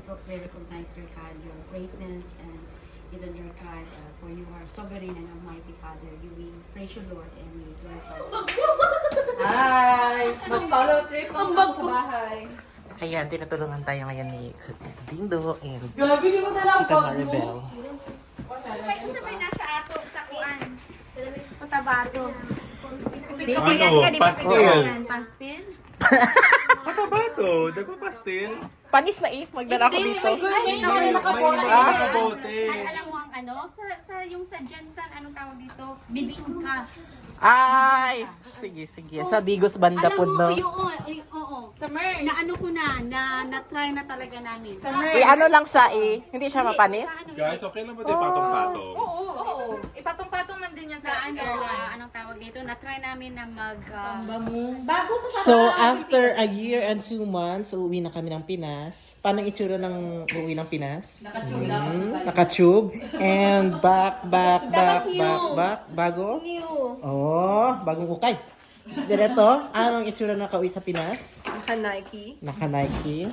we recognize, Lord God, your greatness and even, Lord God, for you are sovereign and almighty Father. We praise you, Lord, and we glorify you. Hi! Mag-solo trip ako sa bahay. Ayan, tinutulungan tayo ngayon ni Dindo and Gabi, di mo Tita nalapag Maribel. Sabay nasa ato, sa kuan. Cotabato. Ano? Pastil? Pastil? Ano ba to? Nagpapastil? Panis na magdala ko dito. May nakabote. Nakabote. Alam mo ang ano? Yung sa Jensen, anong tawag dito? Bibingka. Ay, sige. Sa Digos banda po, no? Oo. Sa MERS. Na ano ko na-try na talaga namin. Sa Ano lang siya Hindi siya mapanis? Guys, okay lang ba tayo patong-patong? Oo. Ipatong-patong man din yan sa sa ano, anong tawag dito? Na-try namin na mag... Bago sa So, after a year and 2 months, uuwi na kami ng Pinas. Paano ang itsura ng uuwi ng Pinas? Naka-tube. And back. Bago? Oh, bagong ukay. Direto, anong itsura na kauwi sa Pinas? Naka-Nike. Naka-Nike.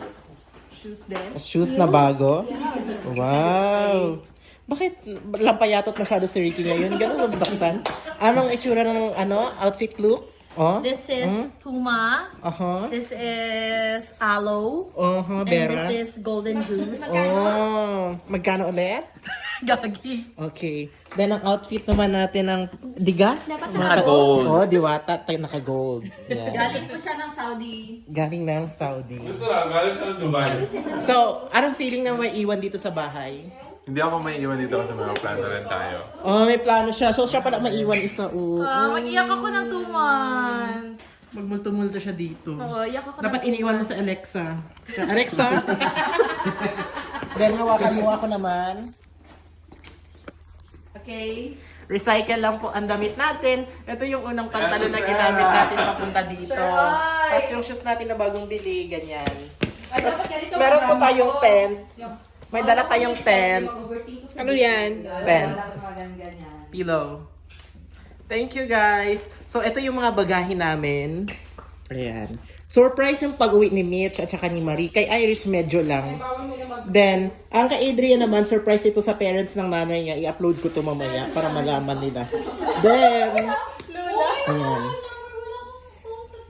Shoes din. Shoes na bago. Wow. Bakit lampayatot masyado si Ricky ngayon? Ganun mabsaktan. Anong itsura ng outfit look? Oh? This is Puma. This is Aloe. And Bera. this is Golden Goose. Oh, magkano ulit? Gagi. Okay. Then ang outfit naman natin ng diga? Naka-gold. Oh, diwata tayo naka-gold. Yeah. Galing po siya ng Saudi. Galing ng Saudi. Ito lang, galing siya ng Dubai. So, anong feeling na may iwan dito sa bahay? Hindi ako may iwan dito kasi may plano rin tayo. Oh, may plano siya. So, siya pala maiwan isa. Mag-iyak ako ng 2 months. Magmulto-multo siya dito. Oo, iyak ako Dapat ng 2 iniwan mo sa Alexa. Alexa? Then, hawakan mo ako naman. Okay. Recycle lang po ang damit natin. Ito yung unang pantalon na ginamit natin papunta dito. Sure, ay. Tapos yung shoes natin na bagong bili, ganyan. Ay, dapat ganito Meron po marami tayong ko. tent. May dala tayong tent. Ano yan? Pen. Pillow. Thank you, guys. So, ito yung mga bagahe namin. Ayan. Surprise yung pag-uwi ni Mitch at saka ni Marie. Kay Irish medyo lang. Then, ang kay Adrian naman, surprise ito sa parents ng nanay niya. I-upload ko to mamaya para malaman nila. Then, ayan.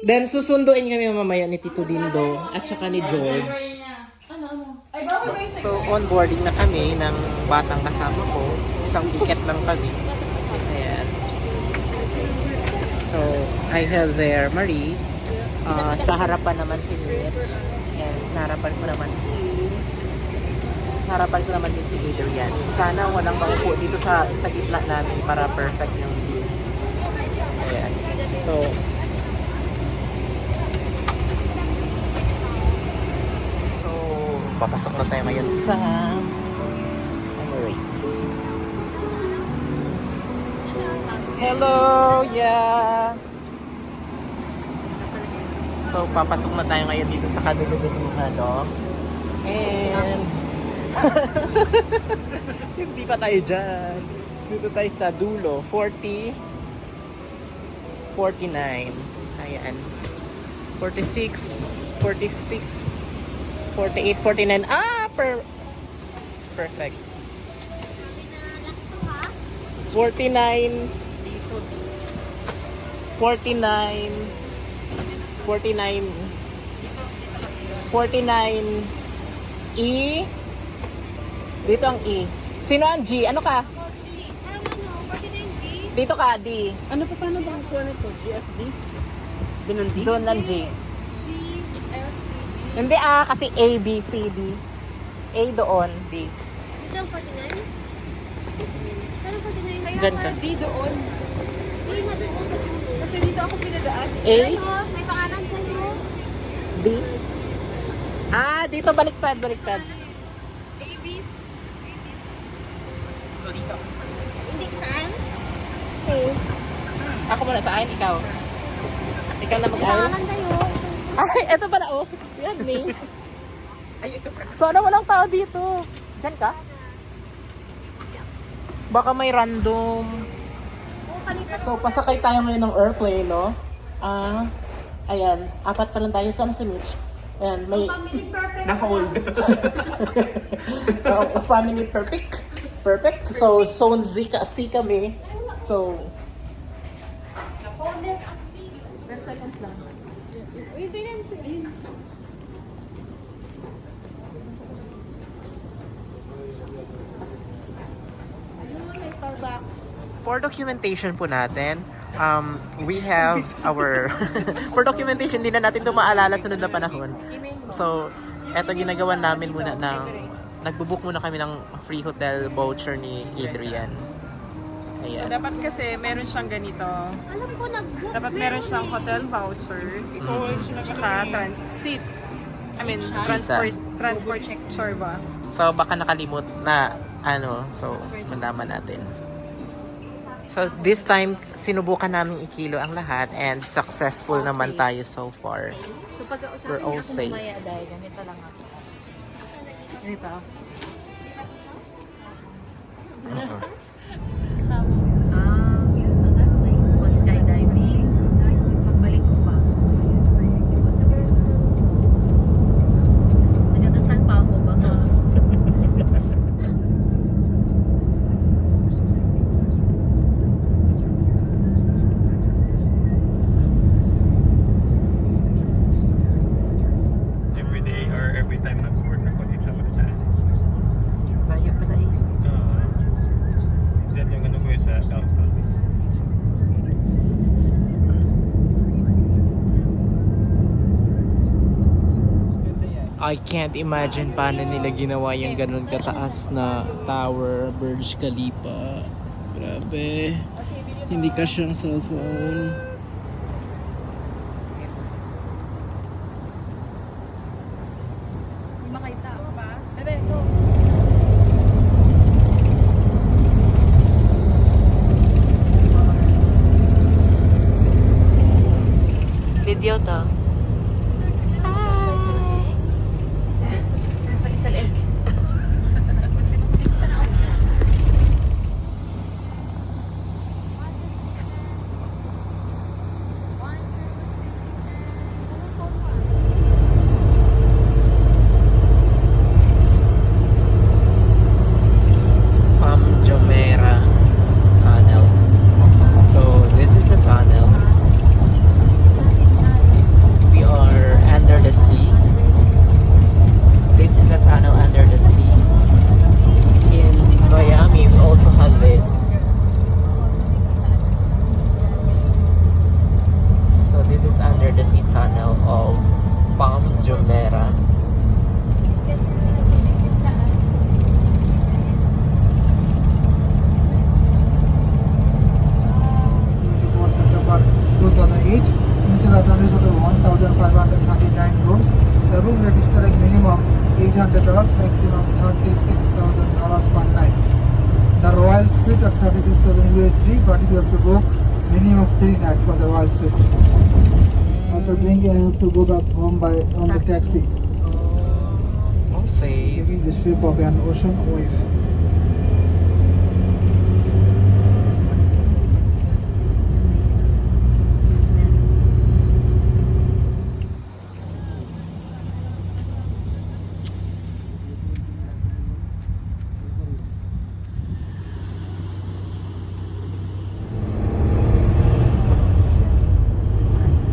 Then, susunduin kami mamaya ni Tito Dindo at saka ni George. So, onboarding na kami ng batang kasama ko. Isang ticket lang kami. Ayan. So, I have there Marie. Sa harapan naman si Mitch. And sa harapan ko naman din si Adrian. Sana walang maupo dito sa gitna namin para perfect yung view. Ayan. So, papasok na tayo ngayon sa Emirates. Hello! Yeah! So, papasok na tayo ngayon dito sa kadululuhan, no? And... hindi pa tayo dyan. Dito tayo sa dulo. 40... 49. Ayan. 46... 46... 48, 49. Perfect. 49. 49. 49. 49. E. Dito ang E. Sino ang G? Ano ka? Dito ka, D. Ano pa paano ba ang kuha nito? GFD? Doon ang D? Doon ang G. Hindi kasi A, B, C, D. A doon, D. Ito ang 49? Saan ang 49? Diyan ka. D doon. Kasi dito ako pinadaan. A, May pangalan sa'yo. D. Dito baliktad. ABs. So dito ako sa Hindi, saan? Ako muna, saan? Ikaw. Ikaw na mag-aral. Pangalan tayo. Ay, eto pala, oh. Yan, names. Ay, ito pala. So, walang tao dito. Diyan ka? Baka may random. So, pasakay tayo ngayon ng airplane, no? Ayan. 4 pa lang tayo. Saan si Mitch? And may... Family perfect. Na-hold. Family perfect. Perfect. So, zone Z kami. So, 10 seconds lang. Starbucks. For documentation po natin, we have our... for documentation, din na natin ito maalala sunod na panahon. So, eto ginagawa namin muna ng... Nagbubook muna kami ng free hotel voucher ni Adrian. Ayan. Dapat kasi meron siyang ganito. Alam ko nag-book. Dapat meron siyang hotel voucher. Tsaka transit. I mean, transport sure ba? So, baka nakalimot na so, malaman natin. So, this time, sinubukan namin ikilo ang lahat and successful naman tayo so far. So pag-usapan We're all niya ako safe. mamaya dahil ganito lang ako. Ganito. Use na that place. Mag-skydiving. Pagbalik ko pa. Nagdadasal pa ako baka. Every day or every time nag-work ako dito ulit na. Layo pala eh. Diyan yung ano ko sa downtown. I can't imagine paano nila ginawa yung ganun kataas na tower, Burj Khalifa. Grabe. Hindi ka siyang cellphone. Hindi makita. Bebe, go. Video to. Sakit sa leg. Palm Jumeirah tunnel. So this is the tunnel. We are under the sea. This is the tunnel under the sea. In Miami, we also have this. So this is under the sea tunnel of Palm Jumeirah. For September 2008, Insula Attorney total 1,539 rooms. The room registered a minimum $800, maximum $36,000 per night. The Royal Suite at 36,000 USD, but you have to book minimum of 3 nights for the Royal Suite. After drinking, I have to go back home on the taxi, Oh, safe. taking the shape of an ocean wave.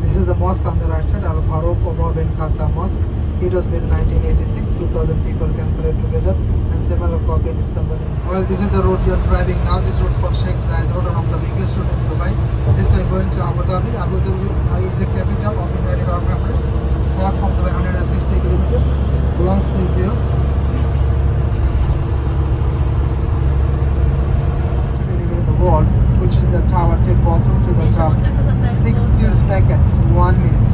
This is the mosque on the right side, Al Farouk Omar bin Khattab Mosque. It was built in 1986. 2,000 people can pray together, and similar copy in Istanbul. Well, this is the road you are driving now. This road called Sheikh Zayed Road, one of the biggest road in Dubai. This is going to Abu Dhabi. Abu Dhabi is the capital of United Arab Emirates. Far from Dubai, 160 kilometers. Belongs to zero. The wall, which is the tower, take bottom to the top. 60 seconds, 1 minute.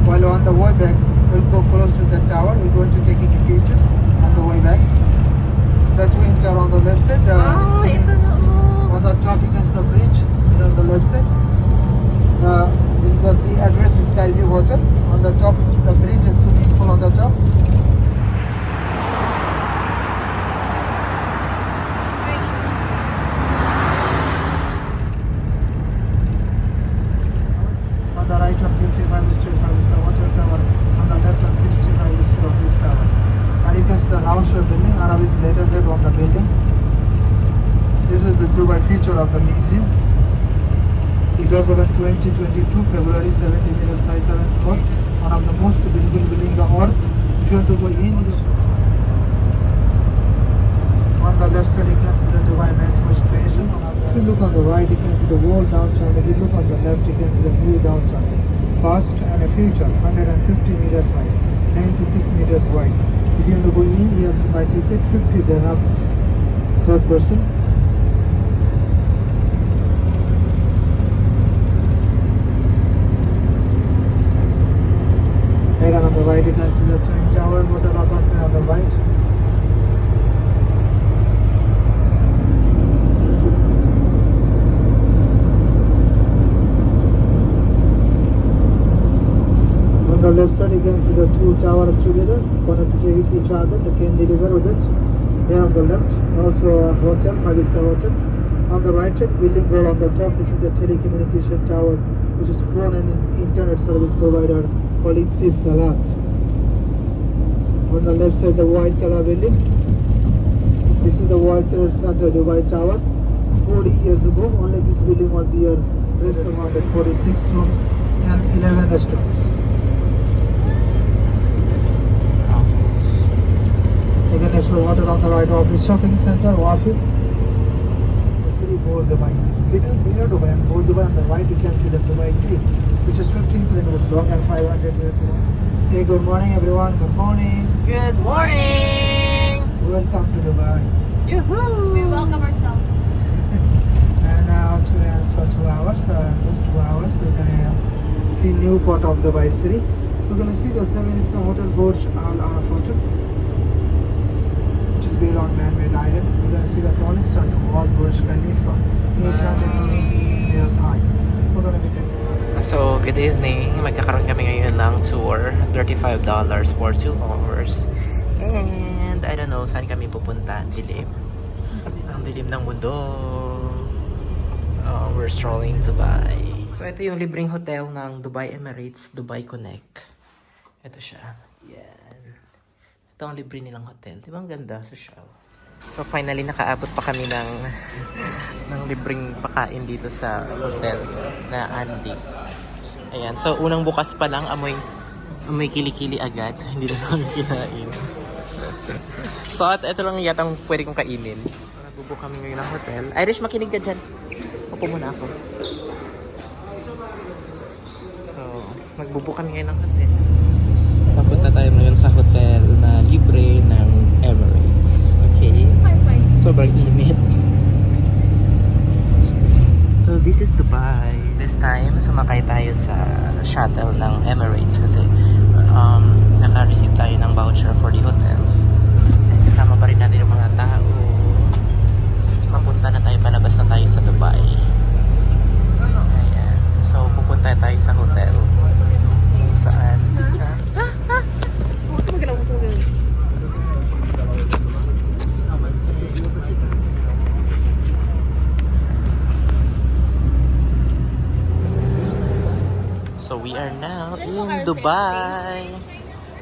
While on the way back, we'll go close to the tower. We're going to taking pictures on the way back. The twin tower on the left side. On the top, you can see the bridge on the left side. This is the address is Skyview Hotel. On the top, the bridge is swimming pool on the top. the round shape building, Arabic letterhead on the building. This is the Dubai feature of the museum. It was opened 2022 February, 70 meters high, 7th floor. One of the most beautiful building on earth. If you want to go in, on the left side you can see the Dubai Metro station. If you look on the right, you can see the old downtown. If you look on the left, you can see the new downtown. Past and a future, 150 meters high, 96 meters wide. If you want to go in, you have to buy ticket, 50 dirhams per person. Again on the right, you can see the Twin Tower Hotel apartment on the right. On the left side, you can see the two towers together, connected to each other. They can deliver with it. There on the left, also a hotel, 5-star hotel. On the right side, building road on the top. This is the telecommunication tower, which is phone and internet service provider called Etisalat. On the left side, the white color building. This is the World Trade Center Dubai Tower. 40 years ago, only this building was here. Restaurant at 46 rooms and 11 restaurants. Again, next to the water on the right, office shopping center, Wafi. The city Bur Dubai. Between Dina Dubai and Bur Dubai on the right, you can see the Dubai Creek, which is 15 kilometers long and 500 meters long. Hey, good morning everyone. Good morning. Good morning! Welcome to Dubai. We welcome ourselves. And now to dance for 2 hours. Those 2 hours we're gonna see new part of Dubai city. We're gonna see the 7-star hotel Burj Al Arab Hotel, which is built on man-made island. We're gonna see the tallest of the world, Burj Khalifa, 828 meters high. We're gonna be taking So, good evening. Magkakaroon kami ngayon ng tour. $35 for 2 hours. And, I don't know, saan kami pupunta. Ang dilim. Ang dilim ng mundo. We're strolling Dubai. So, ito yung libreng hotel ng Dubai Emirates, Dubai Connect. Ito siya. Yan. Ito ang libre nilang hotel. Di ba ang ganda? Social. So, finally, nakaabot pa kami ng ng libreng pakain dito sa hotel na Andy. Ayan. So, unang bukas pa lang, amoy kilikili agad. Hindi na namin kinain. So, at ito lang yatang pwede kong kainin. Nagbubook kami ngayon ng hotel. Irish, makinig ka dyan. Upo muna ako. So, nagbubook kami ngayon ng hotel. Papunta tayo ngayon sa hotel na libre ng Emirates. Okay? Sobrang init. So, this is Dubai. This time, sumakay tayo sa shuttle ng Emirates kasi naka-receive tayo ng voucher for the hotel. And kasama pa rin natin yung mga tao. Papunta na tayo, palabas na tayo sa Dubai. Ayan. So, pupunta tayo sa hotel. Kung saan? So we are now in Dubai.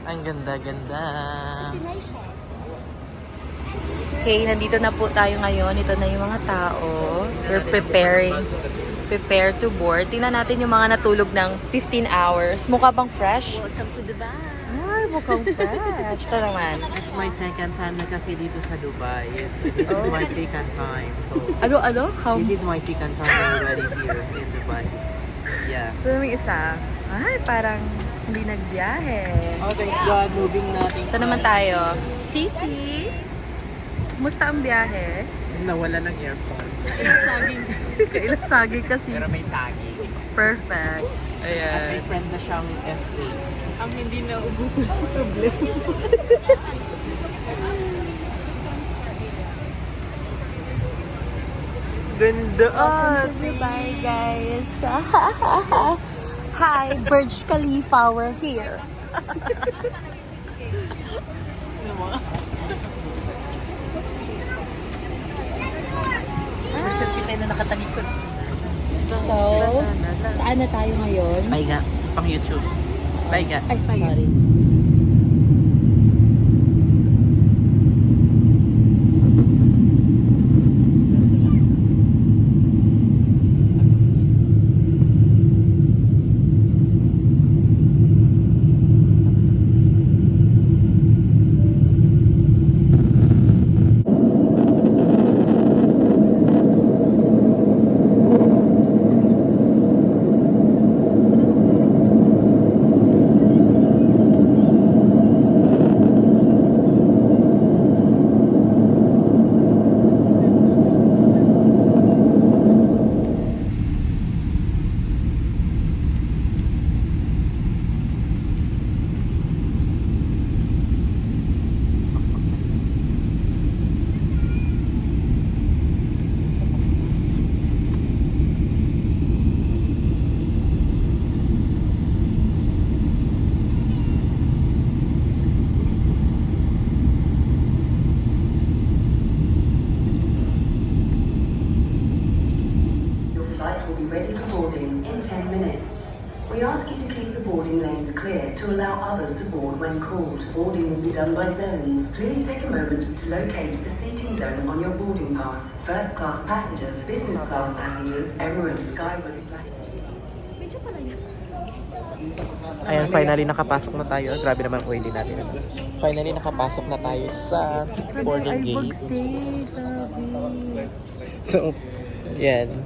Ang ganda-ganda. Okay, nandito na po tayo ngayon. Ito na yung mga tao. We're prepare to board. Tingnan natin yung mga natulog ng 15 hours. Mukha bang fresh? Welcome to Dubai. Ay, mukhang fresh. Ito naman. It's my second time na kasi dito sa Dubai. This is my second time. So Ano? How? this is my second time already here in Dubai. Yeah. Ito yung isa. Ay, parang hindi nagbiyahe. Oh, thanks God. Moving na. Ito naman tayo. Sisi! Kumusta ang biyahe? Nawala ng airpods. Kailan saging kasi. Pero may saging. Perfect. At may Ayan. friend na siyang FA. Ang hindi na ubusan ng problem. Ganda. Welcome to Dubai, guys. Hi, Burj Khalifa, we're here. Selfie tayo na nakatalikod. So, saan na tayo ngayon? Bye nga. Pang YouTube. Bye nga. Ay, sorry. We ask you to keep the boarding lanes clear to allow others to board when called. Boarding will be done by zones. Please take a moment to locate the seating zone on your boarding pass. First class passengers, business class passengers, Emirates Skywards Platinum. Ayan, finally nakapasok na tayo. Grabe naman oily natin. Finally nakapasok na tayo sa boarding gate. So, yan.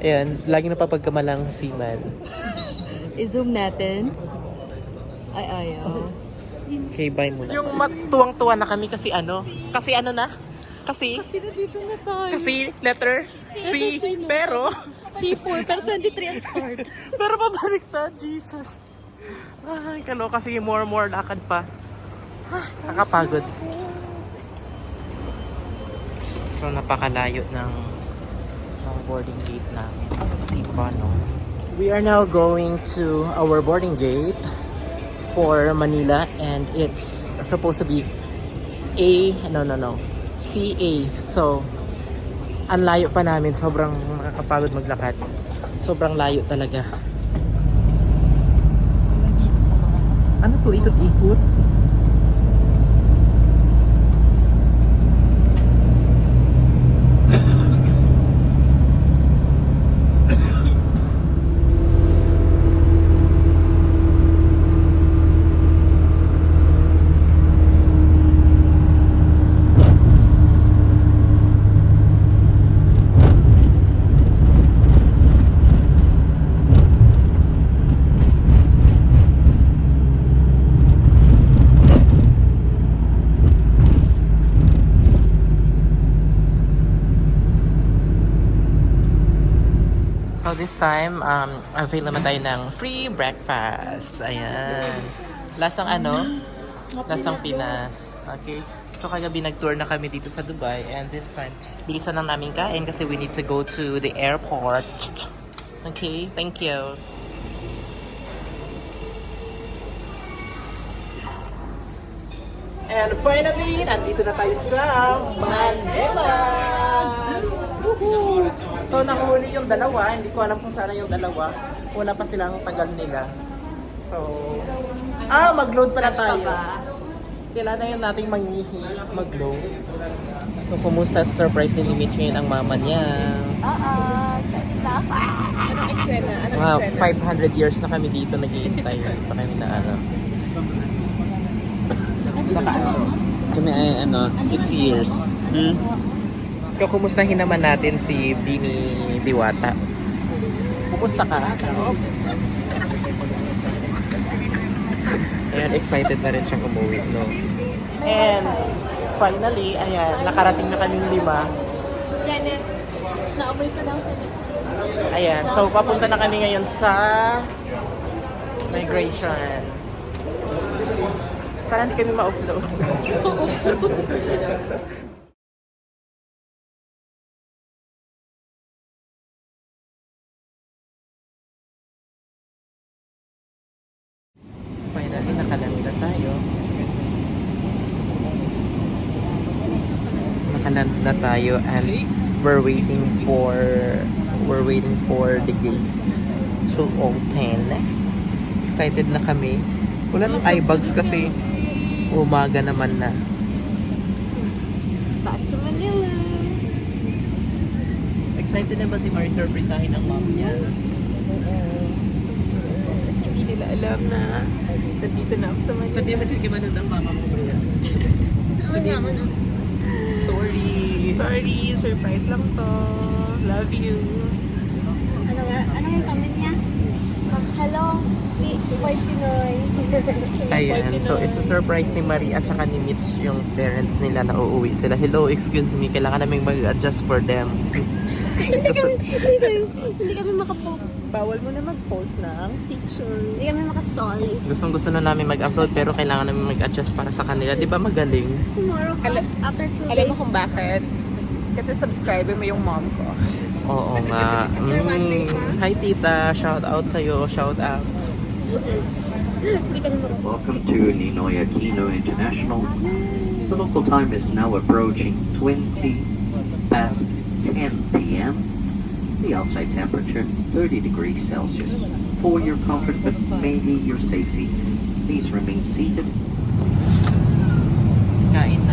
Ayan, lagi napapagkamalang seaman. I-zoom natin. Ay, ayaw. Okay, bye muna. Yung matuwang-tuwa na kami kasi ano? Kasi ano na? Kasi Dito na tayo. Kasi letter C. Pero C4, pero 23 ang start. pero pabalik na, Jesus. Ay, kalo kasi more lakad pa. Kakapagod. So, napakalayo ng boarding gate namin sa Sipano. We are now going to our boarding gate for Manila and it's supposed to be CA. So, ang layo pa namin. Sobrang nakakapagod maglakad. Sobrang layo talaga. Ano to? Ikot-ikot? So this time, avail naman tayo ng free breakfast. Ayan. Lasang ano? Lasang Pinas. Okay. So kagabi nag-tour na kami dito sa Dubai and this time, bilisan lang namin kain kasi we need to go to the airport. Okay, thank you. And finally, nandito na tayo sa Manila! Woohoo! So nahuli yung dalawa, hindi ko alam kung sana yung dalawa. Una pa silang tagal nila. So, mag-load pala tayo. Kailangan yun nating mag-load. So, kumusta sa surprise ni Mitch ngayon ang mama niya? Excited na ako. Anong eksena? Wow, 500 years na kami dito naghihintay. Pa kami na ano. Kami ay 6 years. Ikaw, kumustahin naman natin si Bini Diwata. Kumusta ka? Ayan, excited na rin siyang umuwi, no? And finally, ayan, nakarating na kaming 5. Janet, naamoy ko ng Philippines. Ayan, so papunta na kami ngayon sa migration. Sana hindi kami ma-offload. Finally, nakaland na tayo. Nakaland na tayo and we're waiting for the gate to open. Excited na kami. Wala nang eye bags kasi umaga naman na. Back to Manila. Excited na ba si Mari surprisahin ang mom niya? Hindi nila alam na nandito na ako sa Manila. Sabi mo kay manood ang mama mo ba yan? Sorry, surprise lang to. Love you. Ano yung comment niya? Hello, Boy Pinoy. Ayan, so isa-surprise ni Marie at saka ni Mitch yung parents nila na uuwi sila. Hello, excuse me, kailangan naming mag-adjust for them. Hindi kami makapost. Bawal mo na mag-post ng picture. Hindi kami makastory. Gustong-gusto na namin mag-upload pero kailangan namin mag-adjust para sa kanila. Di ba magaling? Tomorrow, after 2 Alam days. mo kung bakit? Kasi subscriber mo yung mom ko. Oo nga. Hi tita, shout out sa'yo, shout out. Welcome to Ninoy Aquino International. The local time is now approaching 20 past 10 p.m. The outside temperature 30 degrees Celsius. for your comfort but mainly your safety. Please remain seated. Kain na.